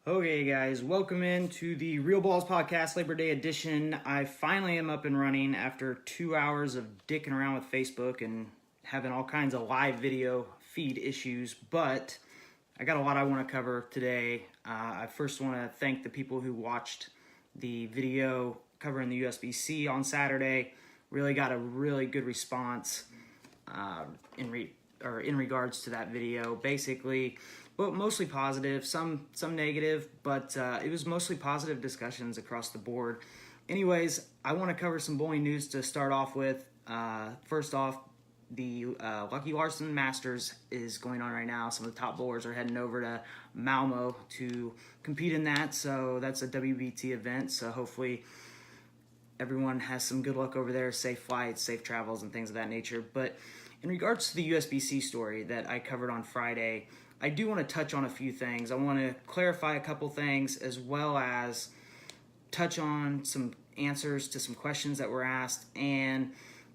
Okay, guys, welcome in to the Real Ballz Podcast Labor Day edition. I finally am up and running after 2 hours of dicking around with Facebook and having all kinds of live video feed issues, but I got a lot I want to cover today. I first want to thank the people who watched the video covering the USB-C on Saturday. Really got a really good response in regards to that video. Basically, well, mostly positive, some negative, but it was mostly positive discussions across the board. Anyways, I want to cover some bowling news to start off with. First off, the Lucky Larson Masters is going on right now. Some of the top bowlers are heading over to Malmo to compete in that, so that's a WBT event, so hopefully everyone has some good luck over there, safe flights, safe travels, and things of that nature. But in regards to the USB-C story that I covered on Friday, I do want to touch on a few things. I want to clarify a couple things as well as touch on some answers to some questions that were asked and,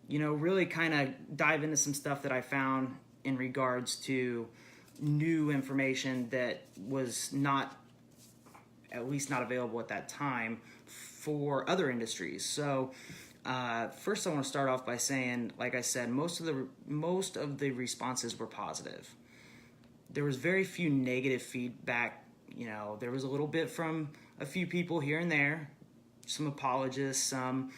really kind of dive into some stuff that I found in regards to new information that was at least not available at that time for other industries. So first I want to start off by saying, like I said, most of the responses were positive. There was very few negative feedback. There was a little bit from a few people here and there, some apologists, some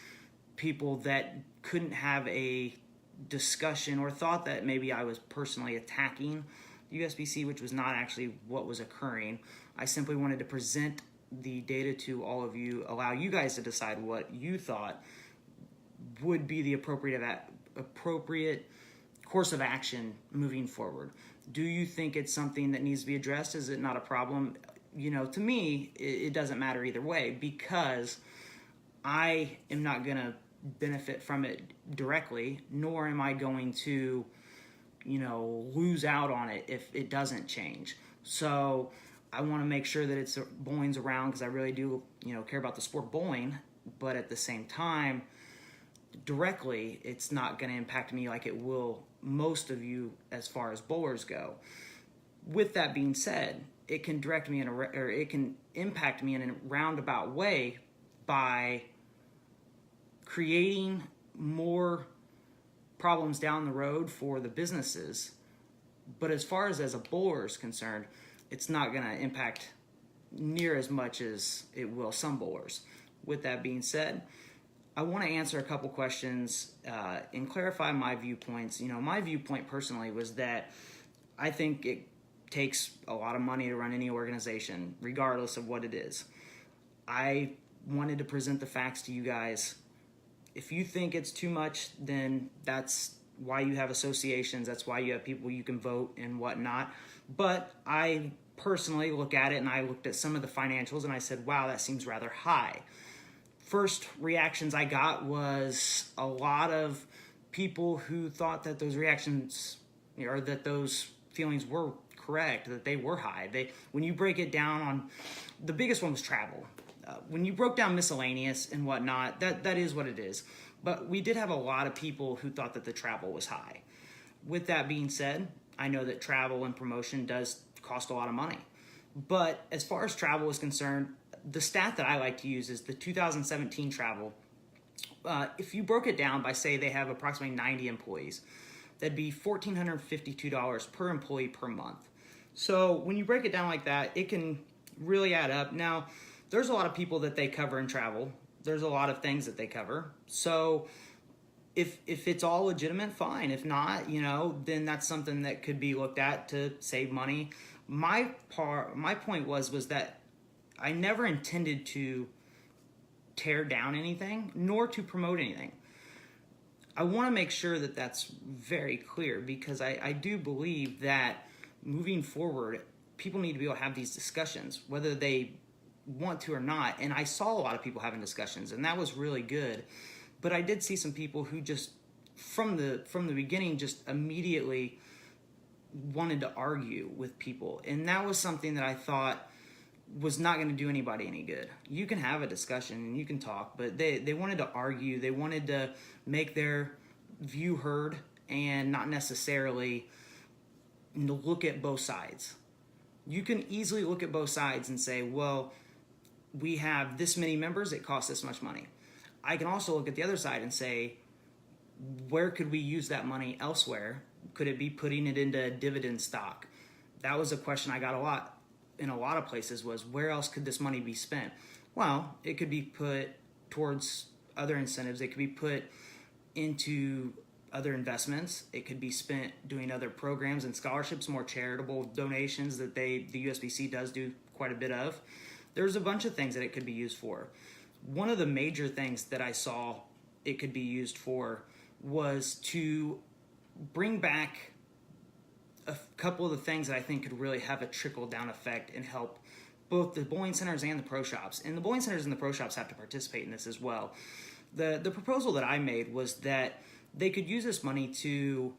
people that couldn't have a discussion or thought that maybe I was personally attacking USB-C, which was not actually what was occurring. I simply wanted to present the data to all of you, allow you guys to decide what you thought would be the appropriate course of action moving forward. Do you think it's something that needs to be addressed? Is it not a problem? To me, it doesn't matter either way because I am not going to benefit from it directly, nor am I going to, lose out on it if it doesn't change. So I want to make sure that bowling's around because I really do, care about the sport bowling, but at the same time, directly, it's not going to impact me like it will most of you as far as bowlers go. With that being said, it can it can impact me in a roundabout way by creating more problems down the road for the businesses. But as far as a bowler is concerned, it's not going to impact near as much as it will some bowlers. With that being said, I want to answer a couple questions and clarify my viewpoints. My viewpoint personally was that I think it takes a lot of money to run any organization, regardless of what it is. I wanted to present the facts to you guys. If you think it's too much, then that's why you have associations. That's why you have people you can vote and whatnot. But I personally look at it, and I looked at some of the financials, and I said, wow, that seems rather high. First reactions I got was a lot of people who thought that those reactions or that those feelings were correct, that they were high. When you break it down on, the biggest one was travel. When you broke down miscellaneous and whatnot, that is what it is. But we did have a lot of people who thought that the travel was high. With that being said, I know that travel and promotion does cost a lot of money. But as far as travel is concerned, the stat that I like to use is the 2017 travel. If you broke it down by, say, they have approximately 90 employees, that'd be $1,452 per employee per month. So when you break it down like that, it can really add up. Now, there's a lot of people that they cover in travel. There's a lot of things that they cover. So if it's all legitimate, fine. If not, then that's something that could be looked at to save money. My point was that I never intended to tear down anything, nor to promote anything. I want to make sure that that's very clear because I do believe that moving forward, people need to be able to have these discussions, whether they want to or not. And I saw a lot of people having discussions, and that was really good. But I did see some people who just, from the beginning, just immediately wanted to argue with people. And that was something that I thought was not going to do anybody any good. You can have a discussion and you can talk, but they wanted to argue. They wanted to make their view heard and not necessarily look at both sides. you can easily look at both sides and say, well, we have this many members, it costs this much money. I can also look at the other side and say, where could we use that money elsewhere? Could it be putting it into dividend stock? That was a question I got a lot in a lot of places, was where else could this money be spent? Well, it could be put towards other incentives. It could be put into other investments. It could be spent doing other programs and scholarships, more charitable donations that the USBC does do quite a bit of. There's a bunch of things that it could be used for. One of the major things that I saw it could be used for was to bring back a couple of the things that I think could really have a trickle-down effect and help both the bowling centers and the pro shops. And the bowling centers and the pro shops have to participate in this as well. The proposal that I made was that they could use this money to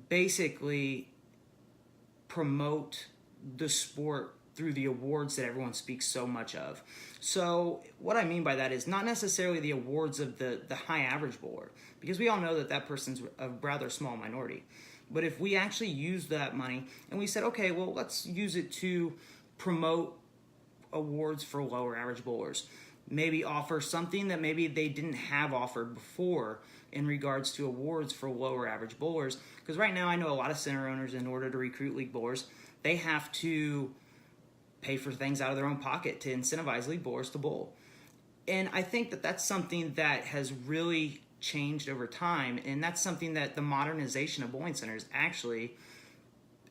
basically promote the sport through the awards that everyone speaks so much of. So what I mean by that is not necessarily the awards of the high average bowler, because we all know that person's a rather small minority. But if we actually use that money and we said, okay, well, let's use it to promote awards for lower average bowlers, maybe offer something that maybe they didn't have offered before in regards to awards for lower average bowlers. Because right now I know a lot of center owners, in order to recruit league bowlers, they have to pay for things out of their own pocket to incentivize league bowlers to bowl. And I think that that's something that has really changed over time, and that's something that the modernization of bowling centers actually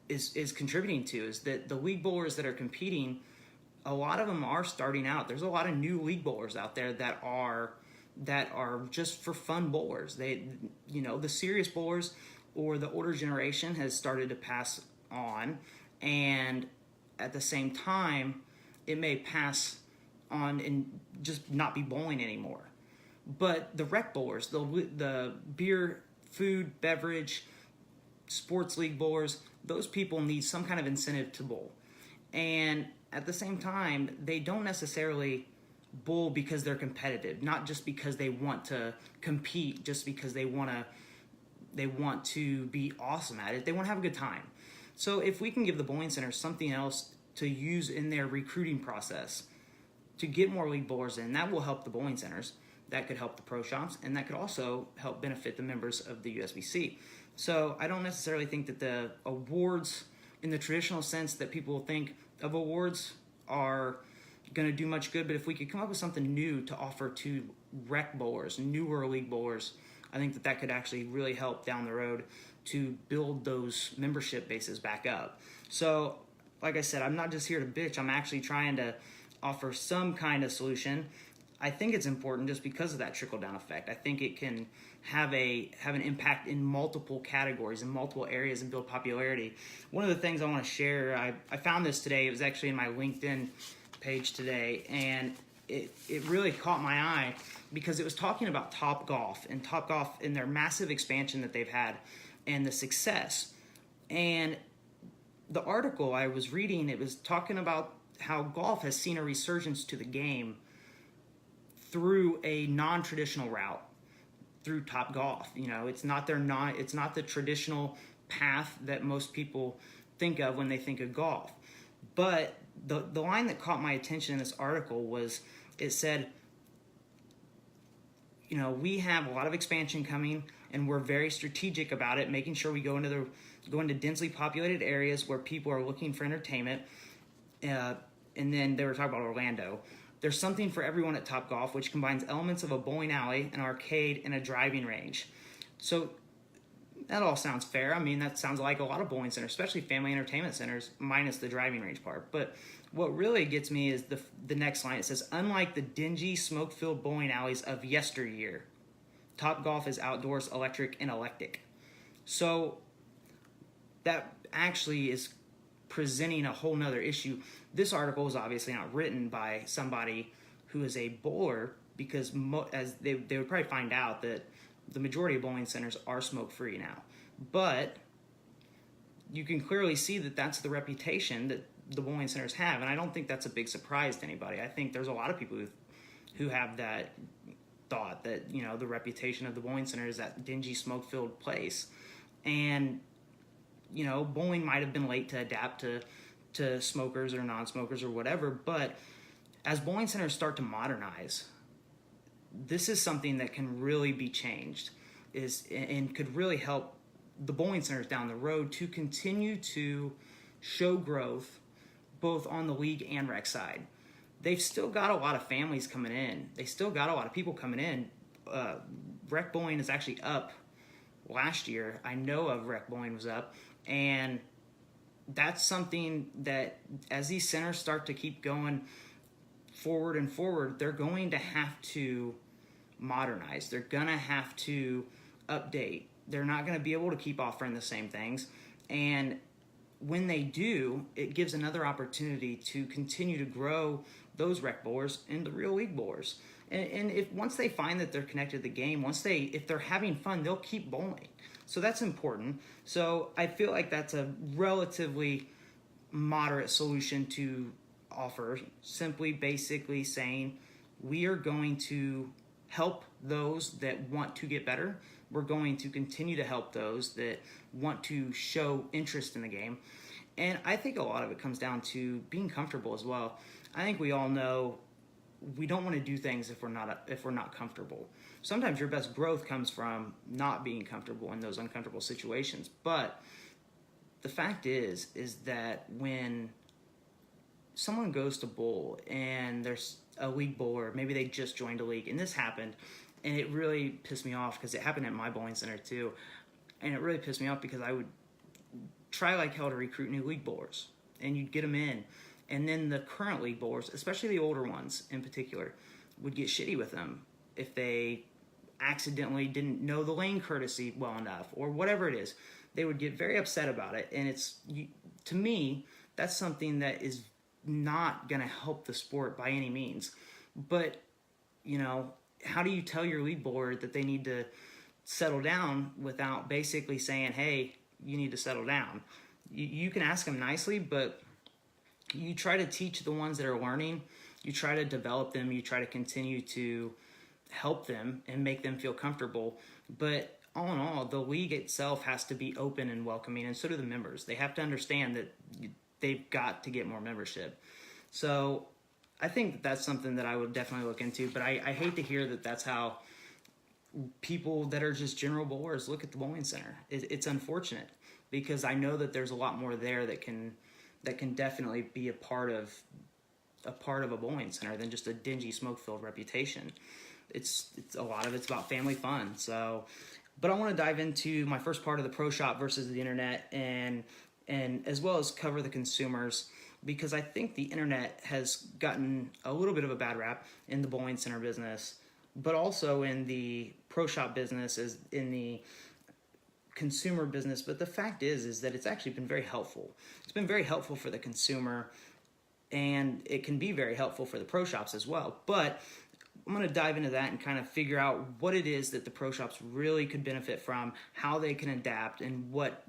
is contributing to, is that the league bowlers that are competing, a lot of them are starting out. There's a lot of new league bowlers out there that are just for fun bowlers. They, the serious bowlers or the older generation has started to pass on, and at the same time, it may pass on and just not be bowling anymore. But the rec bowlers, the beer, food, beverage, sports league bowlers, those people need some kind of incentive to bowl. And at the same time, they don't necessarily bowl because they're competitive, not just because they want to compete, just because they want to be awesome at it. They want to have a good time. So if we can give the bowling centers something else to use in their recruiting process to get more league bowlers in, that will help the bowling centers. That could help the pro shops, and that could also help benefit the members of the USBC. So I don't necessarily think that the awards, in the traditional sense that people think of awards, are going to do much good. But if we could come up with something new to offer to rec bowlers, newer league bowlers, I think that could actually really help down the road to build those membership bases back up. So, like I said, I'm not just here to bitch. I'm actually trying to offer some kind of solution. I think it's important just because of that trickle-down effect. I think it can have an impact in multiple categories, in multiple areas, and build popularity. One of the things I want to share, I found this today. It was actually in my LinkedIn page today, and it really caught my eye because it was talking about Topgolf and their massive expansion that they've had and the success. And the article I was reading, it was talking about how golf has seen a resurgence to the game through a non-traditional route, through Topgolf. It's not the traditional path that most people think of when they think of golf. But the line that caught my attention in this article was, it said, we have a lot of expansion coming, and we're very strategic about it, making sure we go into densely populated areas where people are looking for entertainment. And then they were talking about Orlando. There's something for everyone at Topgolf, which combines elements of a bowling alley, an arcade, and a driving range. So that all sounds fair. I mean, that sounds like a lot of bowling centers, especially family entertainment centers, minus the driving range part. But what really gets me is the next line. It says, unlike the dingy, smoke-filled bowling alleys of yesteryear, Topgolf is outdoors, electric, and eclectic. So that actually is presenting a whole nother issue. This article is obviously not written by somebody who is a bowler, because as they would probably find out that the majority of bowling centers are smoke-free now. But you can clearly see that that's the reputation that the bowling centers have, and I don't think that's a big surprise to anybody. I think there's a lot of people who have that thought that, the reputation of the bowling center is that dingy, smoke-filled place. And bowling might have been late to adapt to to smokers or non-smokers or whatever. But as bowling centers start to modernize, this is something that can really be changed and could really help the bowling centers down the road to continue to show growth both on the league and rec side. They've still got a lot of families coming in. They still got a lot of people coming in. Rec bowling is actually up last year. I know of rec bowling was up, and that's something that as these centers start to keep going forward and forward, they're going to have to modernize. They're going to have to update. They're not going to be able to keep offering the same things. And when they do, it gives another opportunity to continue to grow those rec bowlers into real league bowlers. And if once they find that they're connected to the game, if they're having fun, they'll keep bowling. So that's important. So I feel like that's a relatively moderate solution to offer, simply basically saying we are going to help those that want to get better. We're going to continue to help those that want to show interest in the game. And I think a lot of it comes down to being comfortable as well. I think we all know we don't want to do things if we're not comfortable. Sometimes your best growth comes from not being comfortable in those uncomfortable situations. But the fact is that when someone goes to bowl and there's a league bowler, maybe they just joined a league, and this happened, and it really pissed me off because it happened at my bowling center too, and it really pissed me off because I would try like hell to recruit new league bowlers, and you'd get them in, and then the current league bowlers, especially the older ones in particular, would get shitty with them if they accidentally didn't know the lane courtesy well enough or whatever it is. They would get very upset about it, and to me, that's something that is not going to help the sport by any means. But, how do you tell your league bowler that they need to settle down without basically saying, hey, you need to settle down? You can ask them nicely, but you try to teach the ones that are learning. You try to develop them. You try to continue to help them and make them feel comfortable. But all in all, the league itself has to be open and welcoming, and so do the members. They have to understand that they've got to get more membership. So I think that's something that I would definitely look into, but I hate to hear that that's how people that are just general bowlers look at the bowling center. It's unfortunate because I know that there's a lot more there that can definitely be a part of a bowling center than just a dingy smoke-filled reputation. It's a lot of it's about family fun. So, but I want to dive into my first part of the pro shop versus the internet, and as well as cover the consumers, because I think the internet has gotten a little bit of a bad rap in the bowling center business, but also in the pro shop business, as in the consumer business. But the fact is that it's actually been very helpful. It's been very helpful for the consumer, and it can be very helpful for the pro shops as well. But I'm going to dive into that and kind of figure out what it is that the pro shops really could benefit from, how they can adapt, and what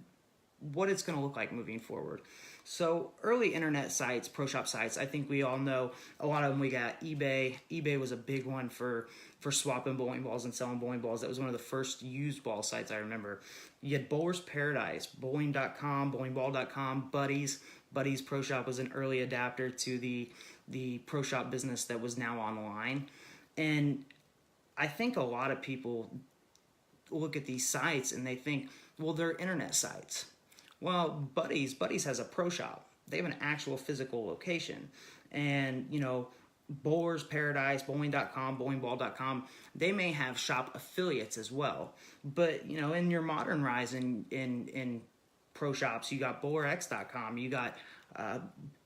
it's going to look like moving forward. So early internet sites, pro shop sites, I think we all know a lot of them. We got eBay. eBay was a big one for swapping bowling balls and selling bowling balls. That was one of the first used ball sites I remember. You had Bowler's Paradise, bowling.com, bowlingball.com, Buddies. Buddies Pro Shop was an early adapter to the pro shop business that was now online. And I think a lot of people look at these sites and they think, well, they're internet sites. Well, Buddies has a pro shop. They have an actual physical location. And, Bowler's Paradise, bowling.com, bowlingball.com, they may have shop affiliates as well. But, in your modern rise in pro shops, you got bowlerx.com, you got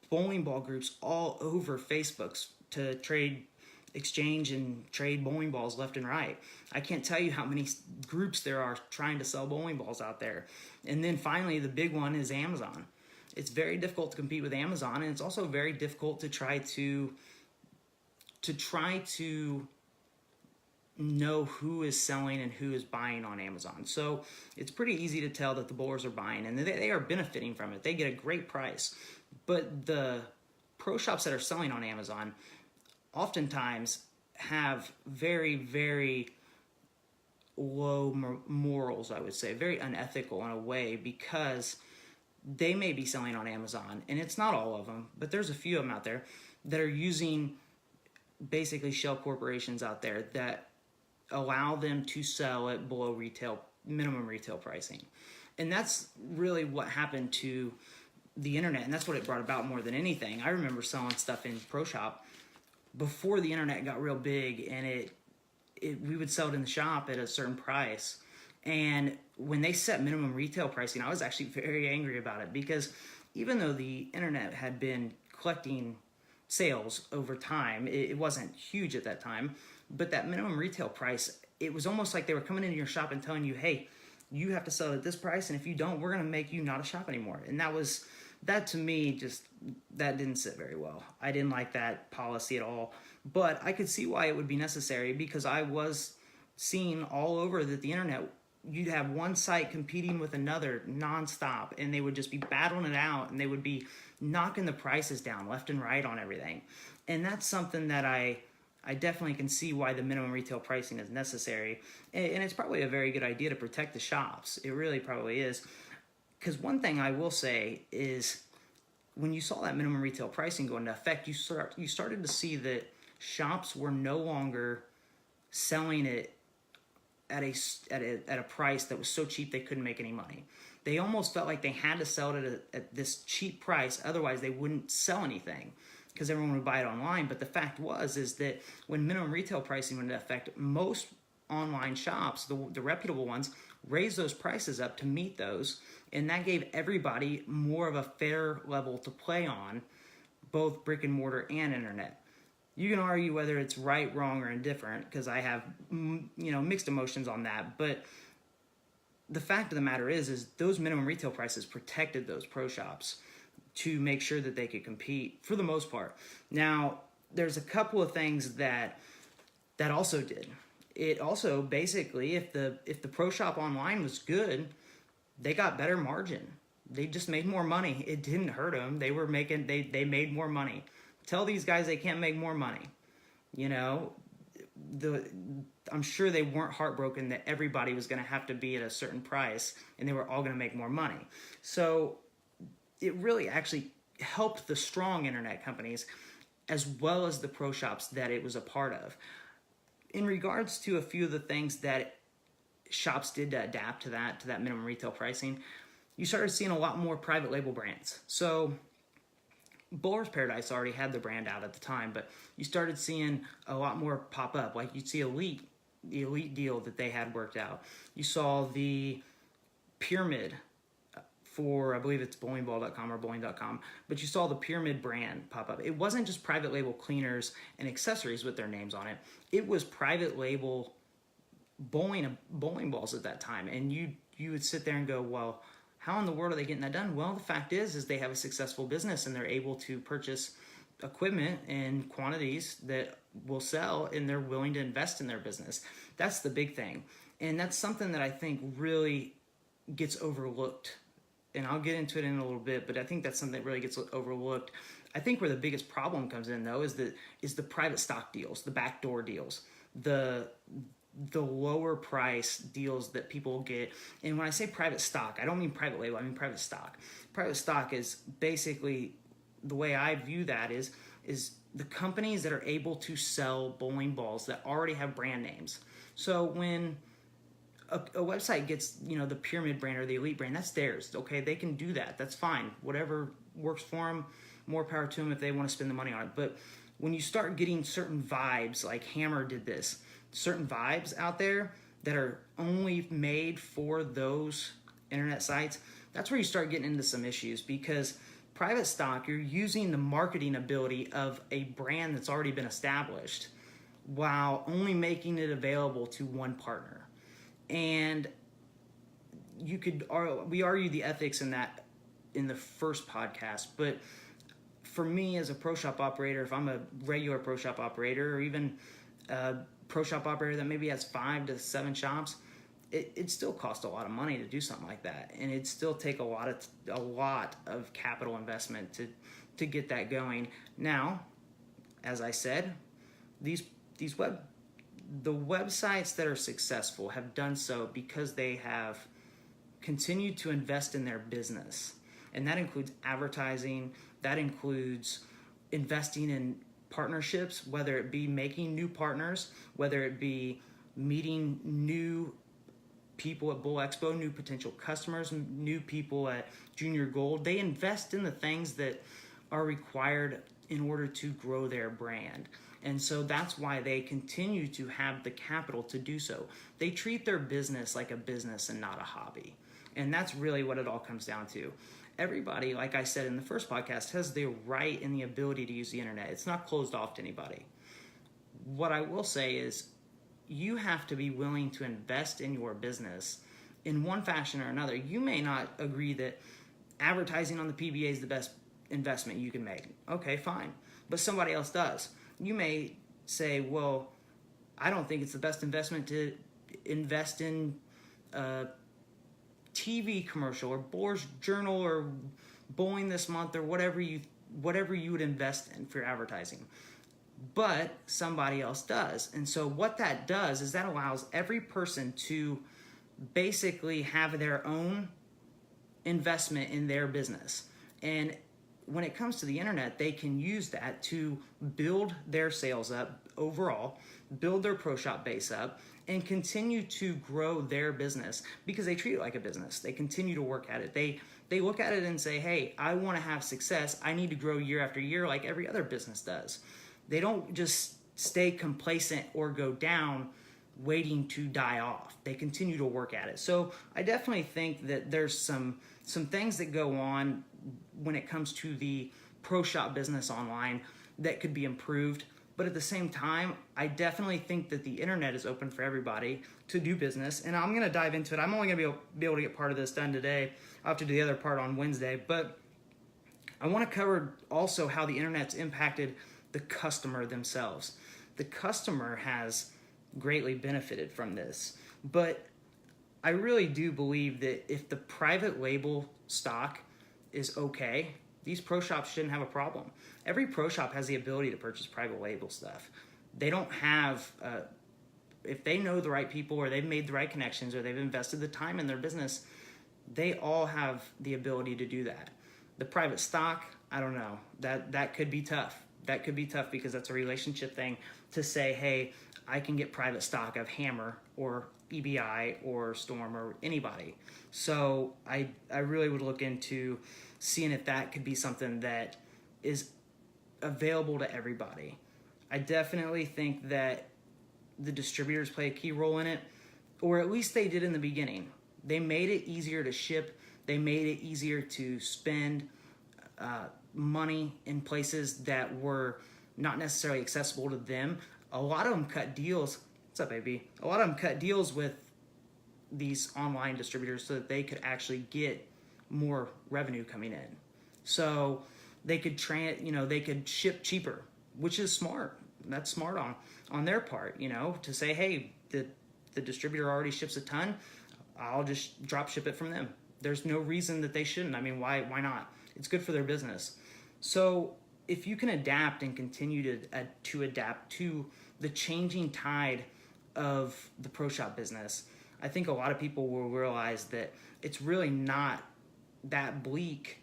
bowling ball groups all over Facebook to exchange and trade bowling balls left and right. I can't tell you how many groups there are trying to sell bowling balls out there. And then finally, the big one is Amazon. It's very difficult to compete with Amazon, and it's also very difficult to try to know who is selling and who is buying on Amazon. So it's pretty easy to tell that the bowlers are buying, and they are benefiting from it. They get a great price. But the pro shops that are selling on Amazon oftentimes have very, very low morals, I would say, very unethical in a way, because they may be selling on Amazon, and it's not all of them, but there's a few of them out there that are using basically shell corporations out there that allow them to sell at below minimum retail pricing. And that's really what happened to the internet, and that's what it brought about more than anything. I remember selling stuff in Pro Shop before the internet got real big, and we would sell it in the shop at a certain price. And when they set minimum retail pricing, I was actually very angry about it, because even though the internet had been collecting sales over time, it wasn't huge at that time, but that minimum retail price, it was almost like they were coming into your shop and telling you, hey, you have to sell at this price, and if you don't, we're going to make you not a shop anymore. And that to me, that didn't sit very well. I didn't like that policy at all, but I could see why it would be necessary, because I was seeing all over that the internet, you'd have one site competing with another nonstop, and they would just be battling it out, and they would be knocking the prices down left and right on everything. And that's something that I definitely can see why the minimum retail pricing is necessary. And it's probably a very good idea to protect the shops. It really probably is. Because one thing I will say is, when you saw that minimum retail pricing go into effect, you started to see that shops were no longer selling it at a price that was so cheap they couldn't make any money. They almost felt like they had to sell it at this cheap price, otherwise they wouldn't sell anything, because everyone would buy it online. But the fact is that when minimum retail pricing went into effect, most online shops, the reputable ones, raised those prices up to meet those, and that gave everybody more of a fair level to play on, both brick and mortar and internet. You can argue whether it's right, wrong, or indifferent, because I have mixed emotions on that, but the fact of the matter is those minimum retail prices protected those pro shops to make sure that they could compete for the most part. Now, there's a couple of things that also did. It also basically, if the pro shop online was good, they got better margin. They just made more money. It didn't hurt them. They made more money. Tell these guys they can't make more money. I'm sure they weren't heartbroken that everybody was going to have to be at a certain price and they were all going to make more money. So it really actually helped the strong internet companies as well as the pro shops that it was a part of. In regards to a few of the things that shops did to adapt to that minimum retail pricing, you started seeing a lot more private label brands. So Bowler's Paradise already had the brand out at the time, but you started seeing a lot more pop up. Like you'd see the Elite deal that they had worked out. You saw the Pyramid for, I believe it's bowlingball.com or bowling.com, but you saw the Pyramid brand pop up. It wasn't just private label cleaners and accessories with their names on it. It was private label bowling balls at that time. And you would sit there and go, well, how in the world are they getting that done? Well, the fact is they have a successful business and they're able to purchase equipment in quantities that will sell, and they're willing to invest in their business. That's the big thing. And that's something that I think really gets overlooked. And I'll get into it in a little bit, but I think that's something that really gets overlooked. I think where the biggest problem comes in, though, is the private stock deals, the backdoor deals, the lower price deals that people get. And when I say private stock, I don't mean private label, I mean private stock. Private stock is basically, the way I view that is the companies that are able to sell bowling balls that already have brand names. So when a website gets, the Pyramid brand or the Elite brand, that's theirs. Okay, they can do that. That's fine. Whatever works for them, more power to them if they want to spend the money on it. But when you start getting certain vibes, like Hammer did this, certain vibes out there that are only made for those internet sites, that's where you start getting into some issues, because private stock, you're using the marketing ability of a brand that's already been established while only making it available to one partner. And we argued the ethics in that in the first podcast, but for me as a pro shop operator, if I'm a regular pro shop operator or even a pro shop operator that maybe has 5 to 7 shops, it still costs a lot of money to do something like that, and it'd still take a lot of capital investment to get that going. Now, as I said, the websites that are successful have done so because they have continued to invest in their business. And that includes advertising, that includes investing in partnerships, whether it be making new partners, whether it be meeting new people at Bull Expo, new potential customers, new people at Junior Gold. They invest in the things that are required in order to grow their brand. And so that's why they continue to have the capital to do so. They treat their business like a business and not a hobby. And that's really what it all comes down to. Everybody, like I said in the first podcast, has the right and the ability to use the internet. It's not closed off to anybody. What I will say is you have to be willing to invest in your business in one fashion or another. You may not agree that advertising on the PBA is the best investment you can make. Okay, fine. But somebody else does. You may say, well, I don't think it's the best investment to invest in a TV commercial or Boar's Journal or Bowling This Month or whatever you would invest in for advertising. But somebody else does. And so what that does is that allows every person to basically have their own investment in their business. And when it comes to the internet, they can use that to build their sales up overall, build their pro shop base up, and continue to grow their business because they treat it like a business. They continue to work at it. They look at it and say, hey, I want to have success. I need to grow year after year like every other business does. They don't just stay complacent or go down waiting to die off. They continue to work at it. So I definitely think that there's some things that go on when it comes to the pro shop business online that could be improved. But at the same time, I definitely think that the internet is open for everybody to do business. And I'm going to dive into it. I'm only going to be able to get part of this done today. I'll have to do the other part on Wednesday. But I want to cover also how the internet's impacted the customer themselves. The customer has greatly benefited from this. But I really do believe that if the private label stock is okay, these pro shops shouldn't have a problem. Every pro shop has the ability to purchase private label stuff. They don't have, if they know the right people or they've made the right connections or they've invested the time in their business, they all have the ability to do that. The private stock, I don't know, that could be tough. That could be tough because that's a relationship thing to say, hey, I can get private stock of Hammer or EBI or Storm or anybody. So I really would look into seeing if that could be something that is available to everybody. I definitely think that the distributors play a key role in it, or at least they did in the beginning. They made it easier to ship. They made it easier to spend money in places that were not necessarily accessible to them. A lot of them cut deals. What's up, baby? A lot of them cut deals with these online distributors so that they could actually get more revenue coming in. So they could they could ship cheaper, which is smart. That's smart on their part, to say, hey, the distributor already ships a ton. I'll just drop ship it from them. There's no reason that they shouldn't. I mean, why not? It's good for their business. So if you can adapt and continue to adapt to the changing tide of the pro shop business, I think a lot of people will realize that it's really not that bleak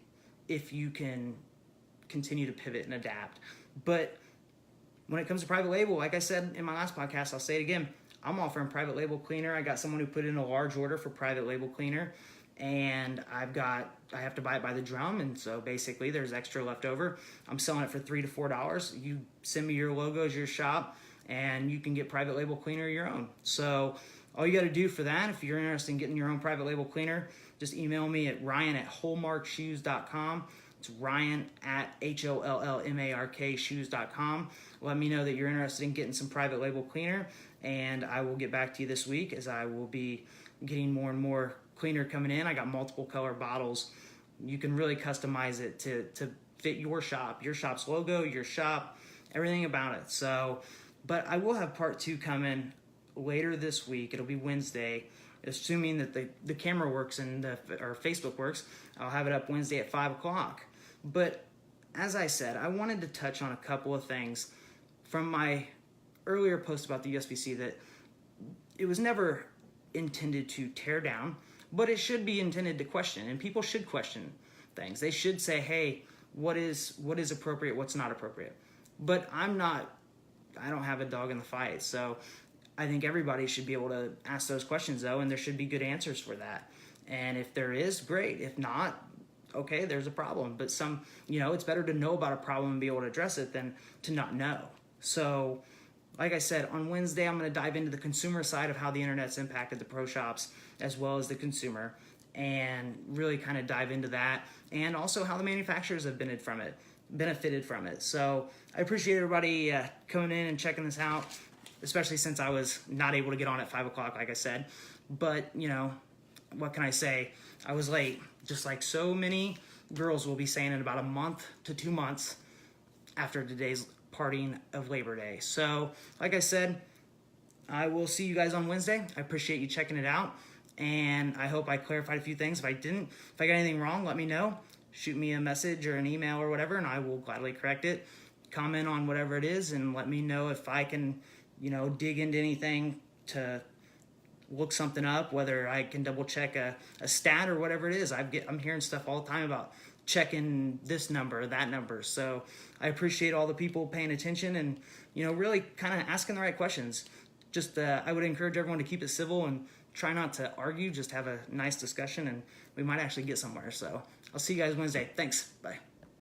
if you can continue to pivot and adapt. But when it comes to private label, like I said in my last podcast, I'll say it again, I'm offering private label cleaner. I got someone who put in a large order for private label cleaner, and I have to buy it by the drum, and so basically there's extra left over. I'm selling it for $3 to $4. You send me your logos, your shop, and you can get private label cleaner your own. So all you got to do for that, if you're interested in getting your own private label cleaner, just email me at ryan@hallmarkshoes.com. It's ryan@HOLLMARKshoes.com. Let me know that you're interested in getting some private label cleaner, and I will get back to you this week as I will be getting more and more cleaner coming in. I got multiple color bottles. You can really customize it to fit your shop's logo, your shop, everything about it. So, but I will have part 2 coming later this week. It'll be Wednesday, assuming that the camera works and our Facebook works. I'll have it up Wednesday at 5 o'clock. But as I said, I wanted to touch on a couple of things from my earlier post about the USBC that it was never intended to tear down, but it should be intended to question, and people should question things. They should say, hey, what is appropriate, what's not appropriate. But I don't have a dog in the fight, so I think everybody should be able to ask those questions, though, and there should be good answers for that. And if there is, great. If not, okay, there's a problem. But it's better to know about a problem and be able to address it than to not know. So, like I said, on Wednesday, I'm going to dive into the consumer side of how the internet's impacted the pro shops as well as the consumer, and really kind of dive into that, and also how the manufacturers have benefited from it. So I appreciate everybody coming in and checking this out, especially since I was not able to get on at 5 o'clock, like I said. But, what can I say? I was late, just like so many girls will be saying in about a month to 2 months after today's parting of Labor Day. So, like I said, I will see you guys on Wednesday. I appreciate you checking it out, and I hope I clarified a few things. If I didn't, if I got anything wrong, let me know. Shoot me a message or an email or whatever, and I will gladly correct it. Comment on whatever it is, and let me know if I can, dig into anything to look something up, whether I can double check a stat or whatever it is. I'm hearing stuff all the time about checking this number, that number. So I appreciate all the people paying attention and, really kind of asking the right questions. Just, I would encourage everyone to keep it civil and try not to argue, just have a nice discussion, and we might actually get somewhere. So I'll see you guys Wednesday. Thanks. Bye.